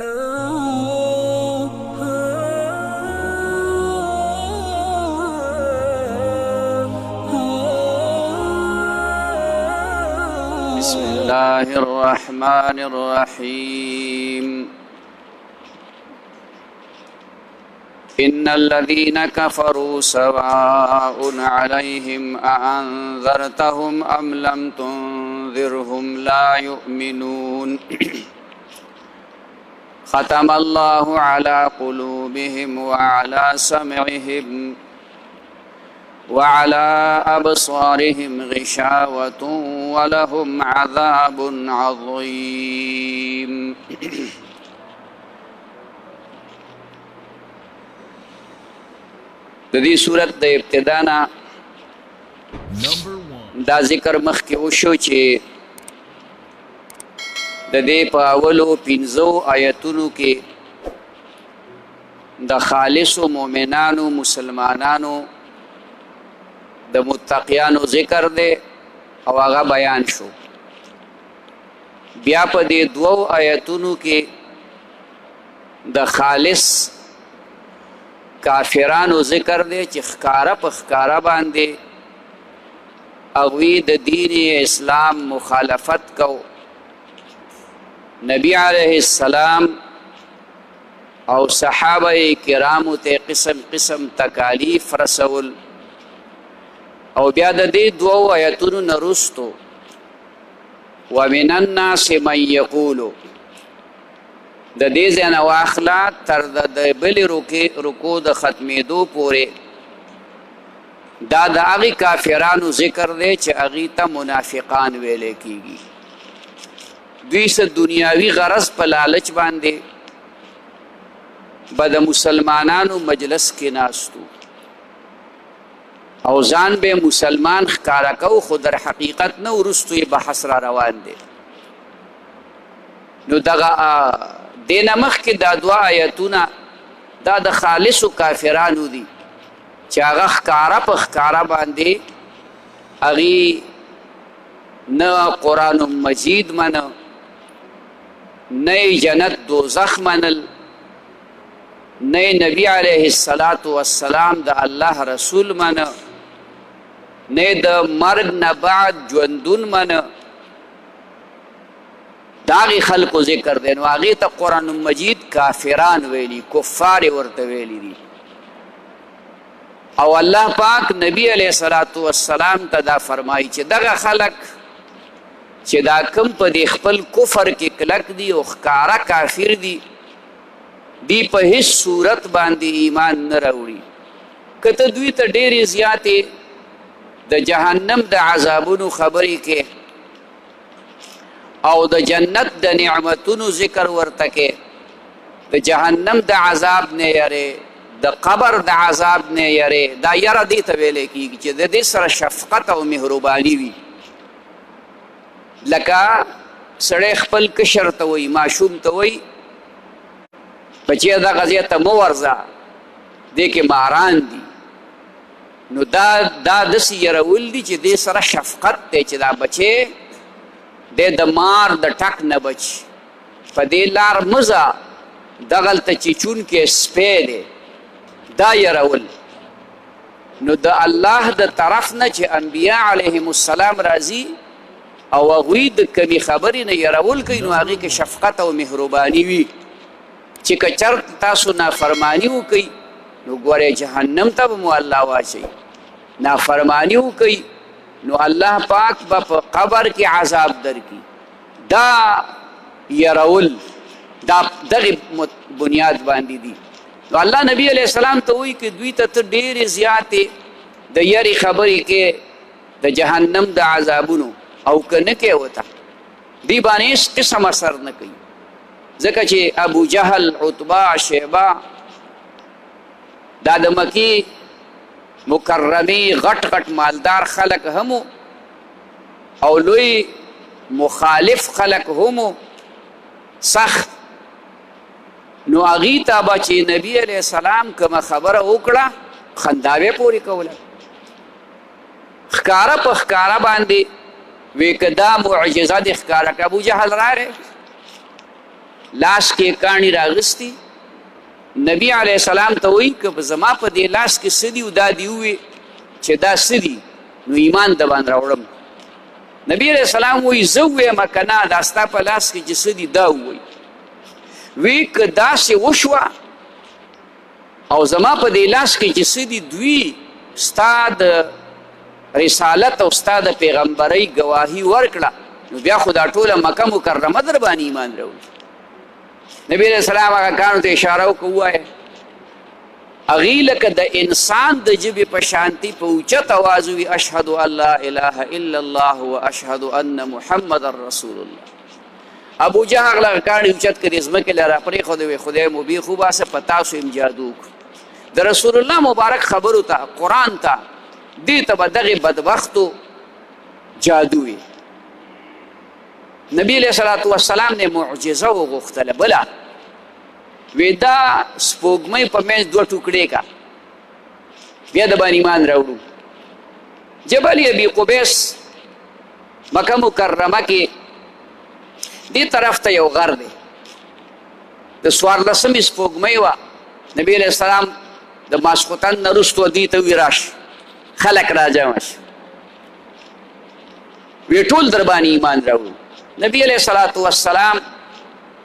بسم الله الرحمن الرحيم إن الذين كفروا سواء عليهم أأنذرتهم أم لم تنذرهم لا يؤمنون ختم الله على قلوبهم وعلى سمعهم وعلى أبصارهم غشاوة ولهم عذاب عظيم دې صورت د ابتدانا دا ذکر مخکې وشو چې د دې په اولو 15 آیتونو کې د خالصو مؤمنانو مسلمانانو د متقیانو ذکر دی او هغه بیان شو. بیا په دې دوو آیتونو کې د خالص کافرانو ذکر دی چې ښکارا په ښکارا باندې هغوی د دین اسلام مخالفت کو، نبی علیه السلام او صحابه کرامو ته قسم قسم تکالیف رسول. او بیا د دې دوو آیتونو نه وروستو ومن الناس من یقولو د دې ځای نه واخله تر د بلې رکو د ختمېدو پورې دا د هغې کافرانو ذکر دی چې هغې ته منافقان ویلی کېږي. دوی څه دنیاوي غرض په لالچ باندې به د مسلمانانو مجلس کې ناستو او ځان به مسلمان ښکاره کو، خو در حقیقت نه وروستو یې بحث را روان دی. نو دغه دې نه مخکې دا دوه آیتونه دا د خالصو کافرانو دي چې هغه ښکاره په ښکاره باندې هغې نه قرآن مجید منه، نه جنت دوزخ منل، نه نبی علیه السلام د الله رسول منه، نه د مرګ نه بعد ژوندون منه. داغی خلقو ذکر دی. نو هغې ته قرآن مجید کافران ویلي، کفار ورته ویلي دي. او الله پاک نبی علیه السلام ته دا فرمایي چې دغه خلق چې دا کم په دې خپل کفر کې کلک دي او ښکاره کافر دي، دی په هیڅ صورت باندې ایمان نه راوړي. که ته دوی ته ډېرې زیاتې د جهنم د عذابونو خبرې کې او د جنت د نعمتونو ذکر ورته کې، د جهنم د عذاب نه یری، د قبر د عذاب نه یری، دا یره دې ته ویلی کېږي چې د دې سره شفقت او مهرباني وي. لکه سړی خپل کشر ته وایي، ماشوم ته وایي بچی دغه ځای ته مه ورځه، دې کې ماران دي. نو دا داسې یرول دي چې دې سره شفقت دی چې دا بچی دی د مار د ټک نه بچ، په دې لار مه ځه، دغلته چې چونکې سپی دی، دا یرول. نو د الله د طرف نه چې انبیا علیهم السلام راځي او هغوی د کمې خبرې نه یرول کوي، نو هغې کې شفقت او مهرباني وي. چې که چرته تاسو نافرمانی وکئ نو ګورئ جهنم ته به مو الله واچوي. نافرمانی وکئ نو الله پاک به په قبر کې عذاب درکړي. دا یرول دا دغې بنیاد باندې دي. نو الله نبی علیه السلام ته وایي که دوی ته ته ډېرې زیاتې د یرې خبرې کې د جهنم د عذابونو او که نه کې ورته دوی باندې هېڅ قسم اثر نه کوي. ځکه چې ابو جهل، عتبه، شیبه دا د مکې مکرمې غټ غټ مالدار خلک هم او لوی مخالف خلک هم سخت. نو هغې ته به چې نبی علیه السلام کومه خبره وکړه خندا به پورې کوله، ښکاره په ښکاره باندې وی که دا معجزه دې ښکاره که ابو جهل راغی لاس کې کاڼي راغستی نبی علیه السلام ته وایي که زما په دې لاس کې څه دي او دا دې ووایي چې دا څه دي نو ایمان د باندې راوړم نبی علیه السلام وایي زه ووایم که نه دا ستا په لاس کې چې څه دي دا ووایي وی که داسې وشوه او زما په دې لاس کې چې څه دي دوی ستا د رسالت او ستا د پیغمبرۍ ګواهي ورکړه نو بیا خو دا ټوله مکه مکرمه در باندې ایمان راوړي نبی علیہ السلام هغه کانو ته اشاره وکړه ووایه هغې لکه د انسان د ژبې په شانتي په اوچت اواز وي اشهد ان لا اله الا الله و اشهد ان محمد رسول الله ابو جهل هغه کاڼي اوچت کړي ځمکې له راپرېښودې وی خدای مو بیخ وباسه په تاسو یم جادو وکړو د رسول الله مبارک خبرو ته قرآن ته دې ته به دغې بدبختو جادو وي نبی علیہ الصلوۃ والسلام نے معجزه وغوښتله بله وی دا سپوږمۍ په منځ دوه ټوکړې کا بیا د باندې ایمان راوړو جبل ابي قبیس مکه مکرمه کې دې طرف ته یو غر دی د 14مې سپوږمۍ وه نبی علیہ السلام د ماسخوتن نه وروستو دې ته وي راشه خلک راجمع شي وی ټول در باندې ایمان راوړو نبی علیہ الصلوۃ والسلام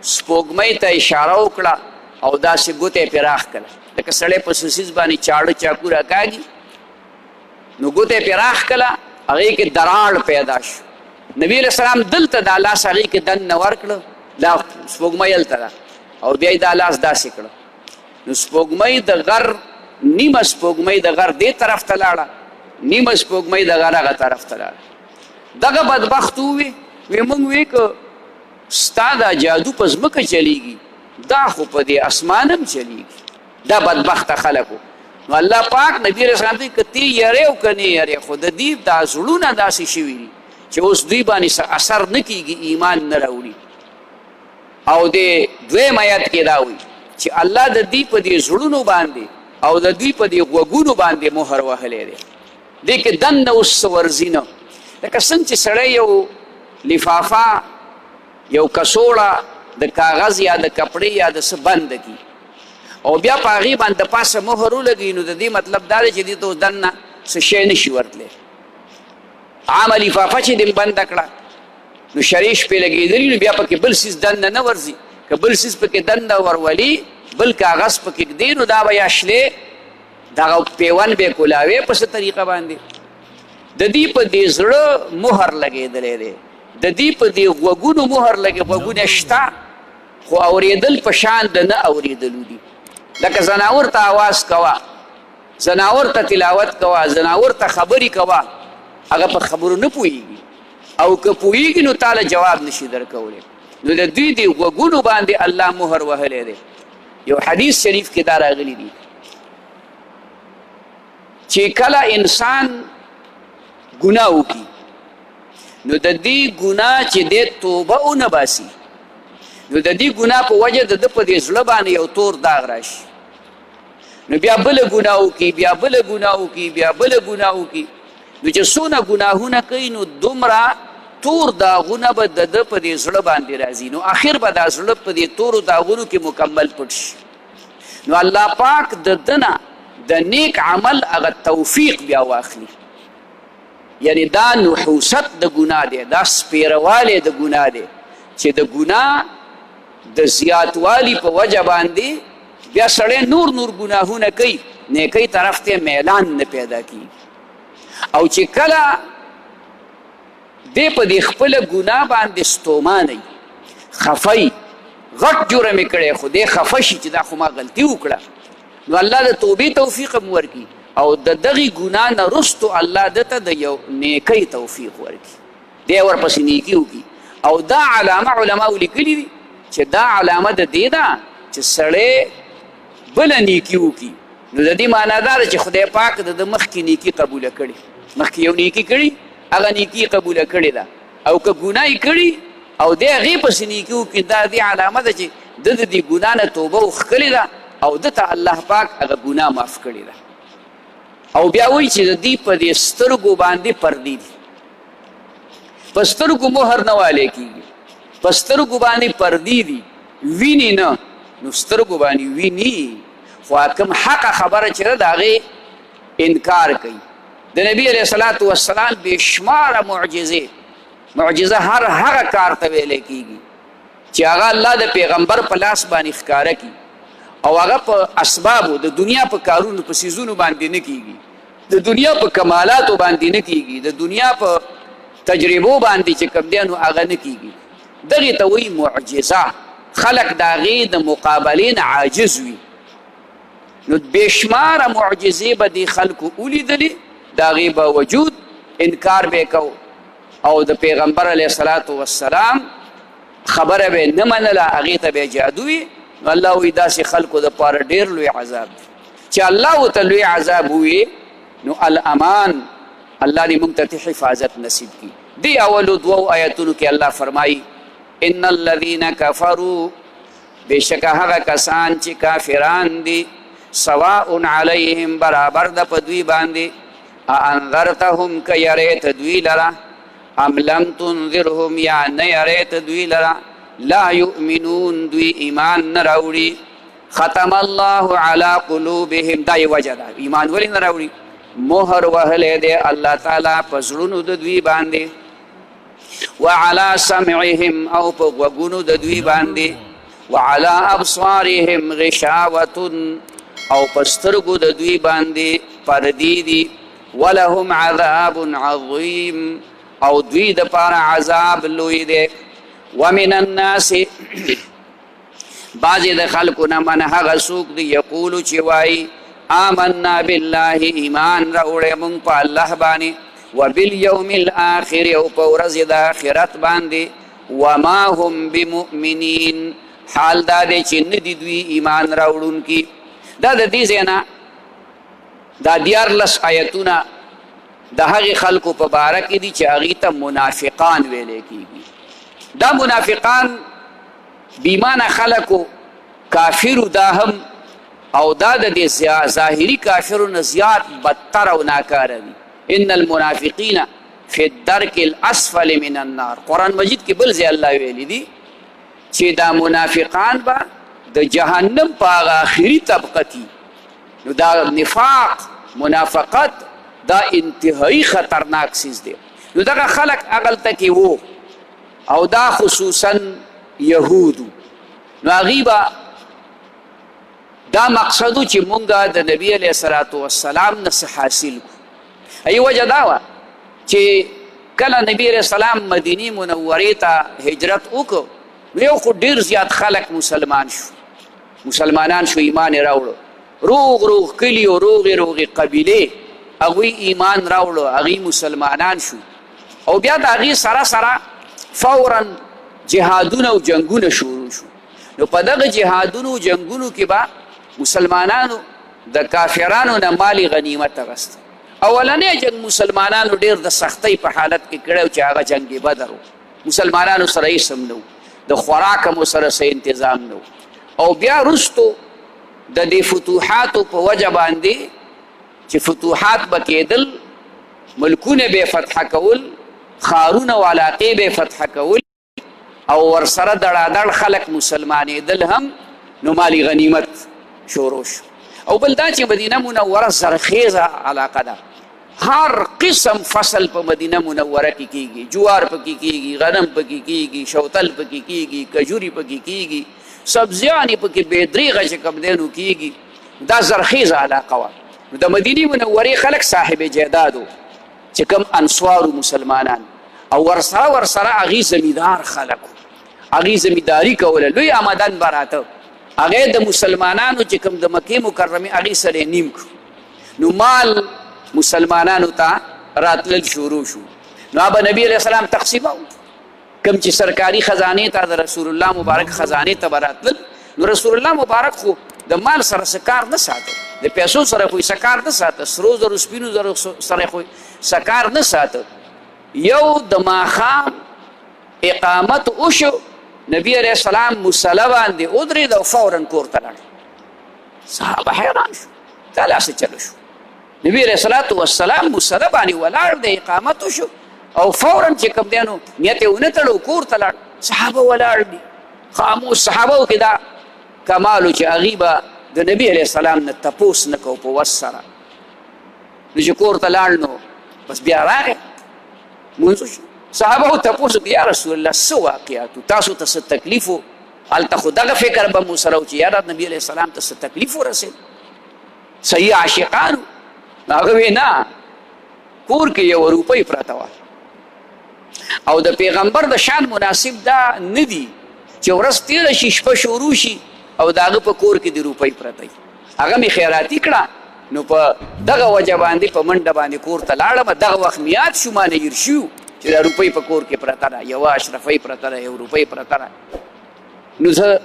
سپوږمۍ ته اشاره وکړه او داسې ګوتې پرې راښ کړه لکه سړی په سوسیز باندې چاړه چاقو راکاږي نو ګوتې پرې راښ کړه هغې کې دراړ پیدا شو نبی علیہ السلام دلته دا لاس هغې کې دننه ورکړه دا سپوږمۍ هلته ده او بیا یې دا لاس داسې کړه نو سپوږمۍ د غر نیمه سپوږمۍ د غر دې طرف ته لاړه نیمه سپوږمۍ د غر هغه طرف ته لاړه دغه بدبخت ووي وی مونږ وی که ستا دا جادو په ځمکه چلیږي دا خو په دې اسمان هم چلیږي دا بدبخته خلکو نو الله پاک نبی علیه السلام ته که ته یری او که نه یری خو د دې دا زړونه داسې شوي دي چې اوس دوی باندې اثر نه کیږي ایمان نه راوړي او د دویم آیت کې دا وایي چې الله د دوی په دې زړونو باندې او د دوی په دې غوږونو باندې مهر وهلی دی دې کې دننه اوس څه ورځي نه لکه څنګه چې سړی یو لفافه یو کڅوړه د کاغذ یا د کپړې یا د څه بنده کي او بیا په هغې باندې د پاسه مهر ولګوي نو د دې مطلب دا دی چې دې ته اوس دننه څه شی نشي ورتلی عامه لفافه چې دې بنده کړه نو شریش پې لګېدلي نو بیا پکې بل څیز دننه نه ورځي که بل څیز پکې دننه ورولي بل کاغذ پکې ږدي نو دا به یا شلې دغه پیون به یې کولاوې په څه طریقه باندې د دې په دې زړه مهر لګېدلی دی د دې په دې غوږونو مهر لګې غوږونه شته خو اورېدل په شان د نه اورېدلو دي لکه زناور ته آواز کوه زناور ته تلاوت کوه زناور ته خبرې کوه هغه په خبرو نه پوهېږي او که پوهېږي نو تاله جواب نشي درکولی نو د دوی د غوږونو باندې الله مهر وهلی دی یو حدیث شریف کې دا راغلی دي چې کله انسان ګناه وکړي نو د دې ګناه چې دی توبه ونه باسي نو د دې ګناه په وجه د ده په دې زړه باندې یو تور داغ راشي نو بیا بله ګناه وکړي بیا بله ګناه وکړي بیا بله ګناه وکړي نو چې څونه ګناهونه کوي نو دومره تور داغونه به د ده په دې زړه باندې راځي نو آخر به دا زړه په دې تورو داغونو کې مکمل پټ شي نو الله پاک د ده نه د نیک عمل هغه توفیق بیا واخلي یعنی دا نحوست د ګناه دی دا سپیروالی د ګناه دی چې د ګناه د زیاتوالي په وجه باندې بیا سړی نور ګناهونه کوي نیکۍ طرف ته میلان نه پیدا کیږي او چې کله دی په دې خپله ګناه باندې ستومانوي خفی غټ جرم یې کړی خو دی خفه شي چې دا خو ما غلطي وکړه نو الله د توبې توفیق هم ورکړي او د دغې ګناه نه رستو الله دته د یو نیکۍ توفیق ورکړي دی ورپسې نیکي وکړي او دا علامه علماو لیکلي دي چې دا علامه د دې ده چې سړی بله نیکي وکړي نو د دې معنا دا ده چې خدای پاک د ده مخکې نیکي قبوله کړي مخکې یو نیکي کړي هغه نیکي قبوله کړې ده او که ګناه یې کړي او دی هغې پسې نیکي وکړي دا دې علامه ده چې ده د دې ګناه نه توبه وښکلې ده او دته الله پاک هغه ګناه معاف کړې ده او بیا وایي چې د دې په دې سترګو باندې پردې دي په سترګو مهر نه والی کېږي په سترګو باندې پردې دي ویني نه نو سترګو باندې ویني خو کوم حق خبره چې ده د هغې انکار کوي د نبي علیه الصلاة والسلام بېشماره معجزه هر هغه کار ته ویلی کېږي چې هغه الله د پیغمبر په لاس باندې ښکاره کړي او هغه په اسبابو د دنیا په کارونو په څیزونو باندې نه کېږي د دنیا په کمالاتو باندې نه کېږي د دنیا په تجربو باندې چې کوم دی نو هغه نه کېږي دغې ته وایي معجزه خلق د هغې د مقابلې نه عاجز وي نو بېشماره معجزې به دې خلکو ولیدلې د هغې باوجود انکار به یې کو او د پیغمبر علیه الصلاة والسلام خبره به نه منله هغې ته به جادو وي نو الله وایي داسې خلکو دپاره ډېر لوی عذاب دی چې الله ورته لوی عذاب ووایي نو الامان الله دې موږ ته حفاظت نصیب کړي دې اولو دوو آیتونو کې الله فرمایي ان الذین کفروا بېشکه هغه کسان چې کافران دي سواء علیهم برابر ده په دوی باندې انذرتهم که یریت دوی لره ام لم تنذرهم یا نه یریت دوی لره لا یؤمنون دوی ایمان نه راوړي ختم الله علی قلوبهم دا یې وجه ده ایمان ولې نه راوړي مهر وهلی دی الله تعالی په زړونو د دوی باندې وعلى سمعهم او په غوږونو د دوی باندې وعلى ابصارهم غشاوة او په سترګو د دوی باندې پردې دي ولهم عذاب عظیم او دوی دپاره عذاب لوی دی ومن الناس بعضې د خلکو نه من هغه څوک دی یقولو چې وایي آمنا بالله ایمان راوړی مونږ په الله باندې وبالیوم الاخر او په ورځې د آخرت باندې وما هم بمؤمنین حال دا دی چې نه دي دوی ایمان راوړونکي دا د دې ځای نه دا 14 آیتونه د هغې خلکو په باره کې دي چې هغې ته منافقان ویلی کېږي دا منافقان بیمانه خلکو کافرو دا هم او دا د دې ظاهري کافرو نه زیات بدتر او ناکاره دي ان المنافقین فی الدرک الاسفل من النار قرآن مجید کې بل ځای الله ویلی دي چې دا منافقان به د جهنم په هغه آخري طبقه نو دا نفاق منافقت دا انتهایی خطرناک چیز دی نو دغه خلق هغلته کې وو او دا خصوصا یهودو نو هغوی به دا مقصدو چې مونږ د نبی علیه الصلاة والسلام نه څه حاصل کړو ای وجه دا وه چې کله نبی علیه السلام مدینې منورې ته هجرت وکړو نو یو خو ډېر زیات خلک مسلمانان شو ایمان یې راوړو روغ کلي او روغې قبیلې هغوی ایمان راوړو هغوی مسلمانان شو او بیا د هغې سره فورا جهادونه او جنګونه شروع شو نو په دغه جهادونو او جنګونو کې به مسلمانانو د کافرانو نه مالی غنیمت اخیسته اولنی جنګ مسلمانانو ډېر د سختۍ په حالت کې کړی چې هغه جنګ بدر و مسلمانانو سره هېڅ هم نه د خوراک هم ورسره څه انتظام نه او بیا وروستو د دې فتوحاتو په وجه باندې چې فتوحات به کېدل ملکونه به فتح کول ښارونه او علاقې به فتح کول او ورسره دړادړ خلک مسلمانېدل هم نو مالی غنیمت شروع شو او بل دا چې مدینه منوره زرخیزه علاقه ده هر قسم فصل په مدینه منوره کې کېږي جوار پکې کېږي غنم پکې کېږي شوتل پکې کېږي کجوري پکې کېږي سبزیانې پکې بېدریغه چې کوم دی نو کېږي دا زرخیزه علاقه وه نو د مدینې منورې خلک صاحب جیدادو چې کوم انصارو مسلمانان او ورسره هغې زمیندار خلک هغې زمینداري کوله لوی آمدن به راته هغې د مسلمانانو چې کوم د مکې مکرمې هغې سره یې نیم کړو نو مال مسلمانانو ته راتلل شروع شو نو هغه به نبي علیه السلام تقسیمو کوم چې سرکاري خزانې ته د رسول الله مبارک خزانې ته به راتلل نو رسول الله مبارک خو د مال سره څه کار نه ساته د پیسو سره خو یې څه کار نه ساته سرو زرو سپینو زرو سره خو څه کار نه ساته یو د ماښام اقامت وشو نبی علیه السلام مصلی باندې ودرېد او فورا کور ته لاړ صحابه حیران شو دا لا څه چلو شو نبی علیه الصلاة والسلام مصلی باندې ولاړ دی اقامت وشو او فورا چې کوم دی نو نیت یې ونه تړو کور ته لاړ صحابه ولاړ دي خاموش صحابو کې دا کمالو چې هغوی به د نبي علیه السلام نه تپوس نه کو په وس سره. نو چې کور ته لاړ نو بس بیا راغی منځو شو. صحابه تپوس یا رسول الله څه واقعاتو تاسو ته څه تکلیف و؟ هلته خو دغه فکر به مو سره و چې یاره نبي علیه السلام ته څه تکلیف ورسېد. صحیح عاشقانو. هغه وی نه کور کې یوه روپۍ پرته وه او د پیغمبر د شان مناسب دا نه دي چې ورځ تېره شي شپه شروع شي او د هغه په کور کې د روپۍ پرته وي. هغه مې خیراتي کړه نو په دغه وجه باندې په منډه باندې کور ته لاړم. دغه وخت مې یاد شو ما نه هېر شو چې دا روپۍ په کور کې پرته ده، یوه اشرفۍ پرته ده، یو روپۍ پرته ده. نو زه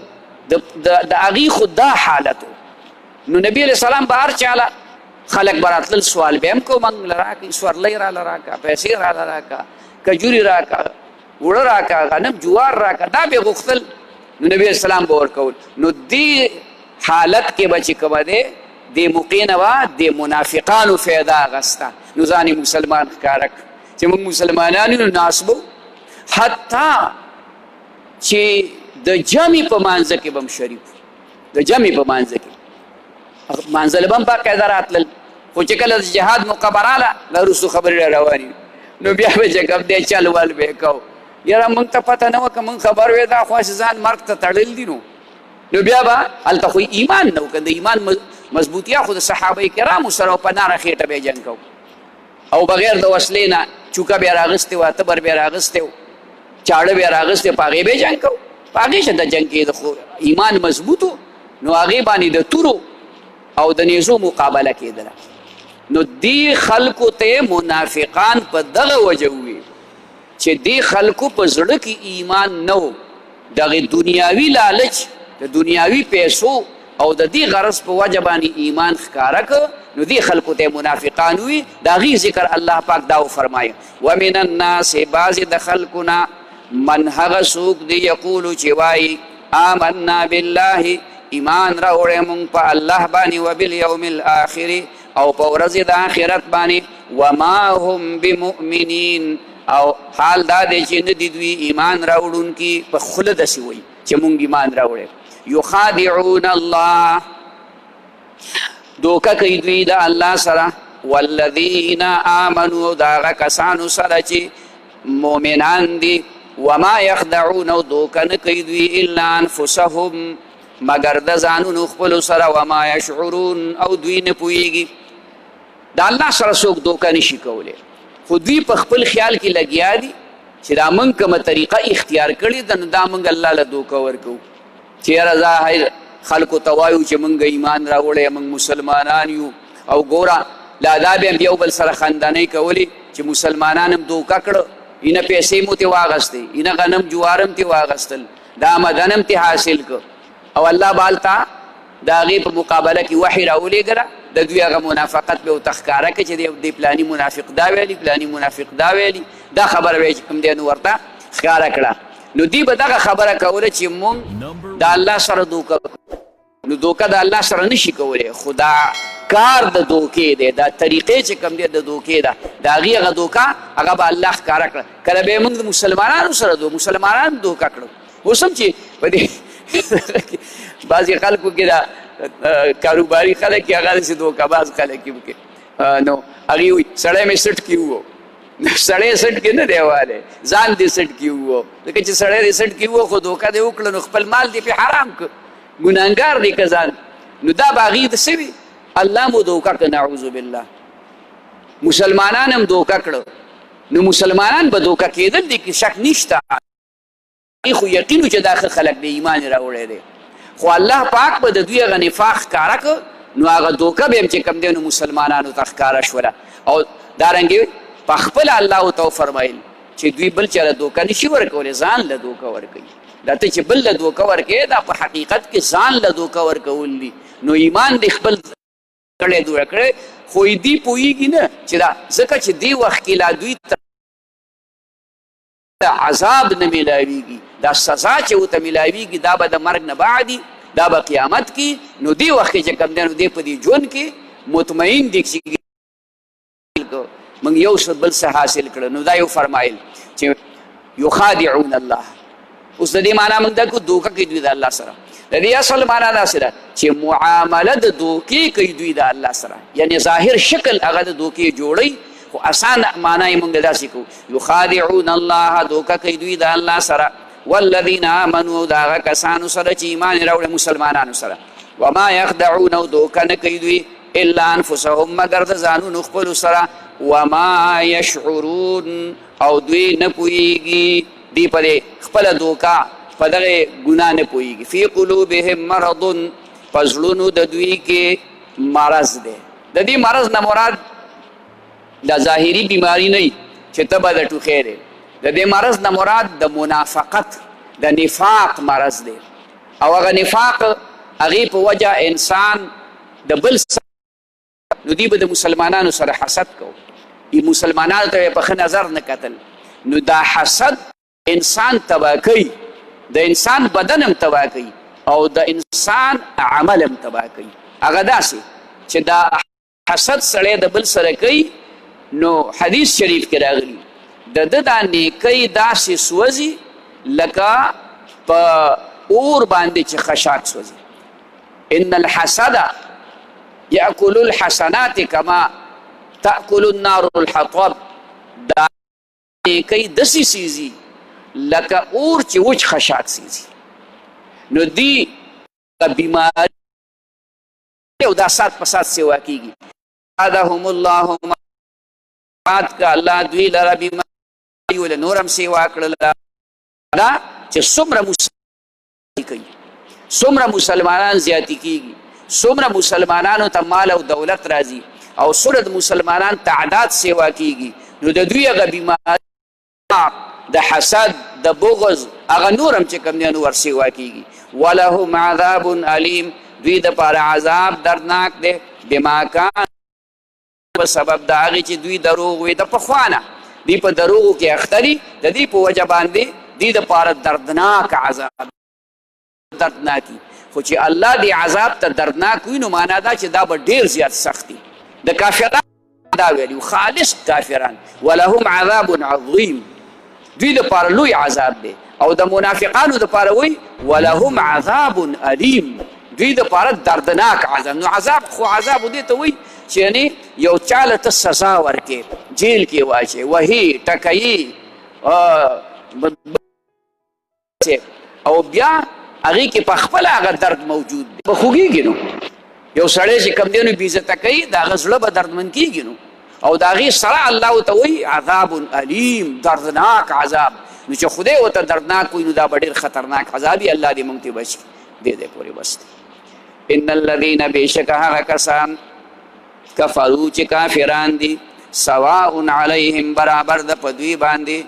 د هغې خو دا حالت و. نو نبي علیه السلام به هر چاله خلک به راتلل سوال به هم کو موږ له راکړي سورلی راله راکړه، پیسې راله راکړه، کجوري راکړه، اوړه راکړه، غنم جوار راکړه، دا به غوښتل. نو نبي علیه السلام به ورکول. نو دې حالت کې به چې کومه دی دې موقع نه به د منافقانو فایده اخسته. نو ځان یې مسلمان ښکاره کړ چې موږ مسلمانان یو. نو ناست به حتی چې د جمع په مانځه کې به هم شریک د جمع په مانځه کې مانځه له به هم باقاعده راتلل. خو چې کله د جهاد موقع به راله دا وروستو خبرې را روانې نو بیا به چې کوم دی چل ول به یې کو. یاره موږ ته پته نه وه که موږ خبر وې دا خو ځان مرګ ته تړل دي. نو بیا به هلته خو ایمان نه و که د ایمان مضبوطیا خو د صحابه کرامو سره په ناره خېټه به یې جنګ کو او بغیر د وسلې نه چوکه به یې راغستې وه، تبر به یې راغستی و، چاړه به یې راغستې و، په هغې به یې جنګ کو. په هغې شه د جنګ کېده خو ایمان مضبوط و. نو هغې باندې د تورو او د نیزو مقابله کېدله. نو دې خلکو ته منافقان په دغه وجه ووي چې دې خلکو په زړه کې ایمان نه و. دغې دنیاوي لالچ د دنیاوي پیسو او د دې غرض په وجه باندې ایمان ښکاره که. نو دې خلکو ته منافقان وي. د هغې ذکر الله پاک دا وفرمایه ومن الناس بعضې د خلکو نه من هغه څوک دی یقولو چې وایي آمنا بالله ایمان راوړی مونږ په الله باندې وبالیوم الاخر او په ورځې د آخرت باندې وما هم بمؤمنین او حال دا دی چې نه دي دوی ایمان راوړونکي. په خوله داسې وایي چې مونږ ایمان راوړی. یخادعون الله دوکه کوي دوی د الله سره والذین آمنوا د هغه کسانو سره چې مؤمنان دي. وما یخدعون او دوکه نه کوي دوی الا انفسهم مگر د ځانونو خپلو سره وما یشعرون او دوی نه پوهېږي. د الله سره څوک دوکه نشي کولی خو دوی په خپل خیال کې لګیا دي چې دا موږ کومه طریقه اختیار کړې ده نو دا موږ الله له دوکه ورکوو چې یاره ظاهر خلکو ته وایو چې موږ ایمان راوړی موږ مسلمانان یو او ګوره لا دا بیا هم یو بل سره خندانۍ کولې چې مسلمانان هم دوکه کړه اینه پیسې مو ترې واغستې اینه غنم جوار هم ترې واغستل دا مدن هم ترې حاصل که او الله به هلته د هغې په مقابله کې وحي راولېږله د دوی هغه منافقت به ورته ښکاره کړه چې دی پلاني منافق دا ویلي پلاني منافق دا ویلي دا خبره به یې چې کوم دی نو ورته ښکاره کړه. نو دوی به دغه خبره کوله چې مونږ د الله سره دوکه نو دوکه د الله سره نشي کولی خو دا کار د دوکې دی دا طریقې چې کوم دی د دوکې ده د هغې هغه دوکه هغه به الله ښکاره کړه. کله به یې مونږ د مسلمانانو سره مسلمانان دوکه کړو. اوس هم چې په دې بعضې خلکو کې دا کاروباري خلک کې هغه داسې دوکهباز خلک کې نو هغې وایي سړی مې سټ کې وو. سړی سټ کې نه دی والی ځان دې سټ کې وو ځکه چې سړی دې سټ کې وو خو دوکه دې وکړه نو خپل مال دې پې حرام که ګناهګار دی که ځان نو دا به هغې د څه وي الله مو دوکه که نعوذ بالله. مسلمانان هم دوکه کړه نو مسلمانان به دوکه کېدل دي کې شک نشته خو یقین چې دا ښه خلک د ایمان یې راوړی دی خو الله پاک به د دوی هغه نفاق ښکاره که نو هغه دوکه به هم چې کوم دی نو مسلمانانو ته ښکاره شوله او دارنګې په خپله الله ورته وفرمایل چې دوی بل چاله دوکه نشي ورکولی ځان له دوکه ورکوي. دا ته چې بل له دوکه ورکوې دا په حقیقت کې ځان له دوکه ورکول دي. نو ایمان دې خپل کړی دوړه کړی خو دوی پوهېږي نه چې دا ځکه چې دې وخت کې لا دوی عذاب نه میلاویږي دا سزا چې ورته میلاویږي دا به د مرګ نه بعدي دا به قیامت کې نو دې وخت کې چې کوم دی نو دې په دې ژوند کې مطمئن دي چې موږ یو څه بل څه حاصل کړه. نو دا یو فرمایل چې یخادعون الله اوس د دې معنا موږ دا کو دوکه کوي دوی د الله سره د دې اصل معنا دا سره چې معامله د دوکې کوي دوی د الله سره یعنی ظاهر شکل هغه د دوکې جوړي خو اسان معنا یې موږ داسې کوو یخادعون الله دوکه کوي دوی د الله سره والذین آمنوا دا هغه کسانو سره چې ایمان یې راوړی مسلمانانو سره وما یخدعون او دوکه نه کوي دوی الا انفسهم مگر د ځانونو خپلو سره وما یشعرون او دوی نه پوهېږي دوی په دې خپله دوکه په دغه ګناه نه پوهېږي فی قلوبهم مرض په زړونو د دوی کې مرض دی د دې مرض نه مراد دا ظاهري بیماری نه چې ته به د ټوخی دی د دې مرض نه مراد د منافقت د نفاق مرض دی او هغه نفاق هغې په وجه انسان د بل نو دوی به د مسلمانانو سره حسد کوو مسلمانانو ته په ښه نظر نه کتل نو دا حسد انسان تباه کوي د انسان بدن هم تباه کوي او د انسان عمل هم تباه کوي هغه داسې چې دا حسد سړی د بل سره کوي نو حدیث شریف کې راغلی د ده دا نیکۍ داسې سوځي لکه په اور باندې چې خشاک سوځي ان الحسد یأکل الحسنات کما تأکل النار الحطب دا نیکۍ داسې سیزي لکه اور چې وچ خشاک سیزي نو دی بیماری او دا سات په سات سیوا کیږي زادهم الله مات که الله دوی لره بیماری ول نورم سیوا کړل دا چې څومره مسلمان کوي څومره مسلمانان زیاتی کیږي څومره مسلمانانو ته مال او دولت راځي او څومره مسلمانان تعداد سیوا کیږي نو د دوی هغه بیماری د حسد د بغض هغه نورم چې کوم دی نو ور سیوا کیږي ولهم عذاب علیم دوی دپاره عذاب دردناک دی بما کان په سبب د هغې چې دوی دروغ وي د پخوانه دوی په دروغو کې اخته دي د دې په وجه باندې دوی دپاره دردناک عذاب دردناکي خو چې الله دې عذاب ته دردناک وي نو معنا دا چې دا به ډېر زیات سخت دي د کافرانو دا ویلي خالص کافران ولهم عذاب عظیم دوی دپاره لوی عذاب دی او د منافقانو دپاره وایي ولهم عذاب علیم دوی دپاره دردناک عذاب نو عذاب خو عذاب دې ته وایي چې یعنی یو چاله ته سزا ورکې جیل کې واچې وهي ټکیي او بیا هغې کې په خپله هغه درد موجود دی به خوږېږي نو یو سړی چې کوم دی نو بېعزته کوي د هغه زړه به دردمند کېږي نو او د هغې سره الله ورته وایي عذاب علیم دردناک عذاب نو چې خدای ورته دردناک وایي نو دا به ډېر خطرناک عذاب وي الله دې موږ ته بچ کړي دې پورې بس دی ان الذین بېشکه هغه کسان کفرو چې کافران دي سواء علیهم برابر د په دوی باندې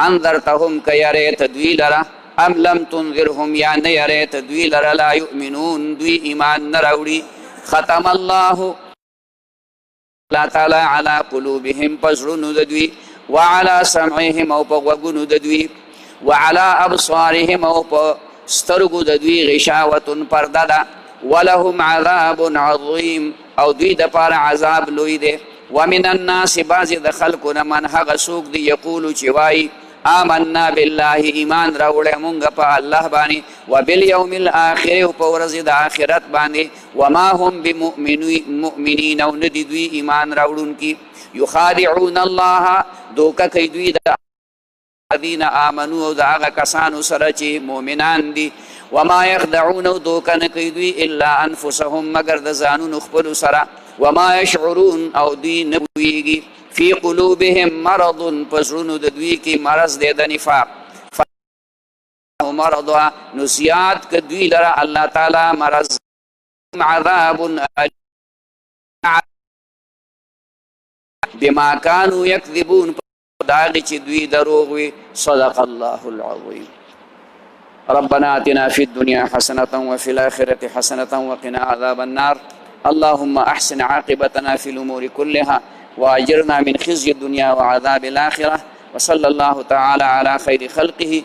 انذرتهم که یرې ته دوی لره ام لم تنذرهم یا نه یرې ته دوی لره لا یؤمنون دوی ایمان نه راوړي ختم الله الله تعالی علی قلوبهم په زړونو د دوی وعلى سمعهم او په غوږونو د دوی وعلى ابصارهم او په سترګو د دوی غشاوة پرده ده ولهم عذاب عظیم او دوی دپاره عذاب لوی دی ومن الناس بعضې د خلکو نه من هغه څوک دی یقولو چې وایي آمنا بالله ایمان راوړی مونږ په الله باندې وبالیوم الاخر او په ورځې د آخرت باندې وما هم بمؤمنین او نه دي دوی ایمان راوړونکي یخادعون الله دوکه کوي دوی د الذین آمنوا او د هغه کسانو سره چې مؤمنان دي وما یخدعون او دوکه نه کوي دوی الا انفسهم مگر د ځانونو خپلو سره وما یشعرون او دوی نه پوهېږي فی قلوبهم مرض په زړونو د دوی کې مرض دی د نفاق مرض نو زیات که دوی لره الله تعالی مرض عذاب بما کانوا یکذبون دا هغې چې دوی دروغ وي صدق الله العظیم ربنا آتنا في الدنيا حسنة وفي الآخرة حسنة وقنا عذاب النار اللهم أحسن عاقبتنا في الأمور كلها وأجرنا من خزي الدنيا وعذاب الآخرة وصلى الله تعالى على خير خلقه